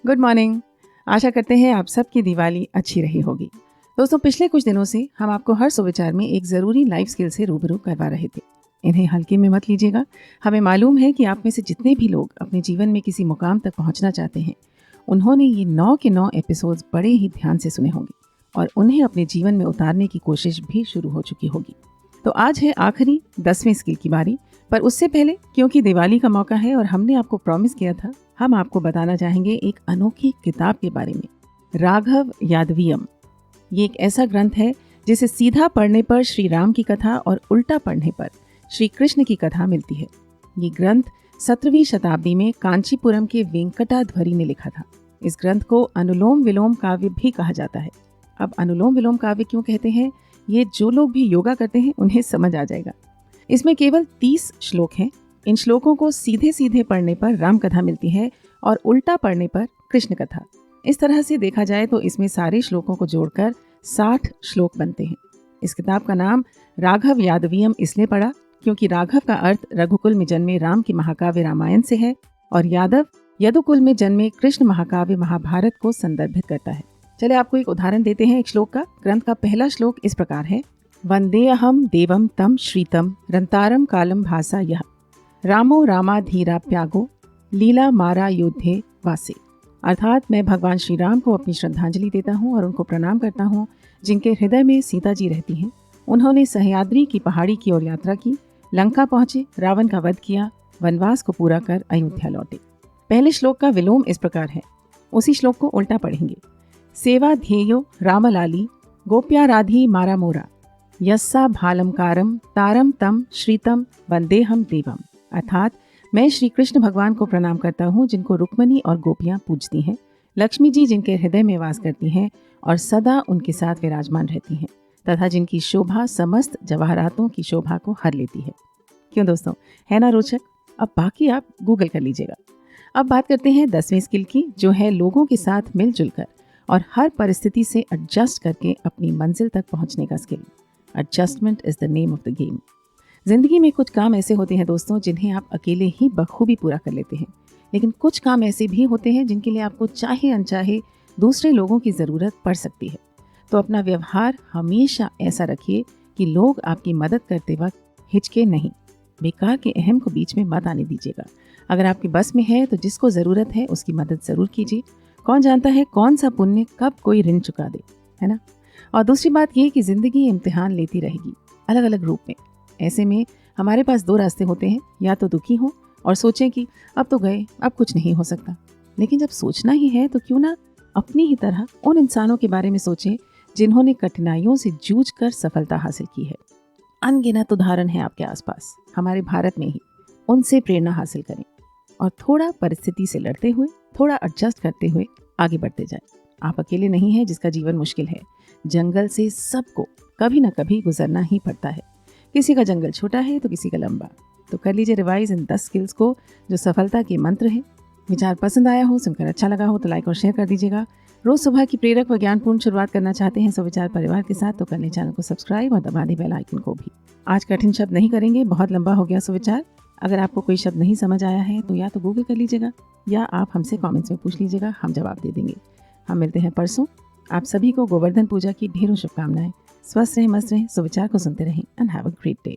Good morning. आशा करते हैं आप सबकी दिवाली अच्छी रही होगी। दोस्तों, पिछले कुछ दिनों से हम आपको हर सुविचार में एक ज़रूरी लाइफ स्किल से रूबरू करवा रहे थे। इन्हें हल्के में मत लीजिएगा। हमें मालूम है कि आप में से जितने भी लोग अपने जीवन में किसी मुकाम तक पहुंचना चाहते हैं, उन्होंने ये 9 के 9 एपिसोड्स बड़े ही ध्यान से सुने होंगे और उन्हें अपने जीवन में उतारने की कोशिश भी शुरू हो चुकी होगी। तो आज है आखिरी 10वें स्किल की बारी। पर उससे पहले, क्योंकि दिवाली का मौका है और हमने आपको प्रॉमिस किया था, हम आपको बताना चाहेंगे एक अनोखी किताब के बारे में। राघव यादवीयम। ये एक ऐसा ग्रंथ है जिसे सीधा पढ़ने पर श्री राम की कथा और उल्टा पढ़ने पर श्री कृष्ण की कथा मिलती है। ये ग्रंथ 17वीं शताब्दी में कांचीपुरम के वेंकटाध्वरी ने लिखा था। इस ग्रंथ को अनुलोम विलोम काव्य भी कहा जाता है। अब अनुलोम विलोम काव्य क्यों कहते हैं, ये जो लोग भी योगा करते हैं उन्हें समझ आ जाएगा। इसमें केवल 30 श्लोक हैं। इन श्लोकों को सीधे सीधे पढ़ने पर राम कथा मिलती है और उल्टा पढ़ने पर कृष्ण कथा। इस तरह से देखा जाए तो इसमें सारे श्लोकों को जोड़कर 60 श्लोक बनते हैं। इस किताब का नाम राघव यादवीयम इसलिए पड़ा क्योंकि राघव का अर्थ रघुकुल में जन्मे राम के महाकाव्य रामायण से है और यादव यदुकुल में जन्मे कृष्ण महाकाव्य महाभारत को संदर्भित करता है। चले आपको एक उदाहरण देते हैं एक श्लोक का। ग्रंथ का पहला श्लोक इस प्रकार है। वंदेऽहं देवं तम श्रीतम रंतारम कालम भासा यह रामो रामाधीराप्यागो लीला मारा योद्धे वासे। अर्थात मैं भगवान श्री राम को अपनी श्रद्धांजलि देता हूँ और उनको प्रणाम करता हूँ जिनके हृदय में सीता जी रहती हैं। उन्होंने सह्याद्री की पहाड़ी की ओर यात्रा की, लंका पहुँचे, रावण का वध किया, वनवास को पूरा कर अयोध्या लौटे। पहले श्लोक का विलोम इस प्रकार है। उसी श्लोक को उल्टा पढ़ेंगे। सेवा ध्येयो रामलाली गोप्याराधी मारा मोरा यस्सा भालमकारम तारम तम श्रीतम वंदेहम देवम। अर्थात मैं श्री कृष्ण भगवान को प्रणाम करता हूँ जिनको रुक्मणी और गोपियाँ पूजती हैं, लक्ष्मी जी जिनके हृदय में वास करती हैं और सदा उनके साथ विराजमान रहती हैं, तथा जिनकी शोभा समस्त जवाहरातों की शोभा को हर लेती है। क्यों दोस्तों, है ना रोचक? अब बाकी आप गूगल कर लीजिएगा। अब बात करते हैं 10वें स्किल की, जो है लोगों के साथ मिलजुल कर और हर परिस्थिति से एडजस्ट करके अपनी मंजिल तक पहुँचने का skill. Adjustment is the name of the game. जिंदगी में कुछ काम ऐसे होते हैं दोस्तों जिन्हें आप अकेले ही बखूबी पूरा कर लेते हैं, लेकिन कुछ काम ऐसे भी होते हैं जिनके लिए आपको चाहे अनचाहे दूसरे लोगों की ज़रूरत पड़ सकती है। तो अपना व्यवहार हमेशा ऐसा रखिए कि लोग आपकी मदद करते वक्त हिचके नहीं। बेकार के अहम को बीच में मत आने दीजिएगा। अगर आपकी बस में है तो जिसको ज़रूरत है उसकी मदद ज़रूर कीजिए। कौन जानता है कौन सा पुण्य कब कोई ऋण चुका दे, है ना। और दूसरी बात ये कि ज़िंदगी इम्तिहान लेती रहेगी अलग अलग रूप में। ऐसे में हमारे पास 2 रास्ते होते हैं, या तो दुखी हों और सोचें कि अब तो गए, अब कुछ नहीं हो सकता। लेकिन जब सोचना ही है तो क्यों ना अपनी ही तरह उन इंसानों के बारे में सोचें जिन्होंने कठिनाइयों से जूझ कर सफलता हासिल की है। अनगिनत उदाहरण है आपके आसपास, हमारे भारत में ही। उनसे प्रेरणा हासिल करें और थोड़ा परिस्थिति से लड़ते हुए, थोड़ा एडजस्ट करते हुए आगे बढ़ते जाएं। आप अकेले नहीं हैं जिसका जीवन मुश्किल है। जंगल से सबको कभी ना कभी गुजरना ही पड़ता है। किसी का जंगल छोटा है तो किसी का लंबा। तो कर लीजिए रिवाइज इन 10 स्किल्स को जो सफलता के मंत्र हैं। विचार पसंद आया हो, सुनकर अच्छा लगा हो तो लाइक और शेयर कर दीजिएगा। रोज सुबह की प्रेरक व ज्ञानपूर्ण शुरुआत करना चाहते हैं सुविचार परिवार के साथ, तो कर लें चैनल को सब्सक्राइब और दबा दें बेल आइकन को भी। आज कठिन शब्द नहीं करेंगे, बहुत लंबा हो गया सुविचार। अगर आपको कोई शब्द नहीं समझ आया है तो या तो गूगल कर लीजिएगा या आप हमसे कॉमेंट्स में पूछ लीजिएगा, हम जवाब दे देंगे। हम मिलते हैं परसों। आप सभी को गोवर्धन पूजा की ढेरों शुभकामनाएं। स्वस्थ रहें, मस्त रहें, सुविचार को सुनते रहें and have a great day.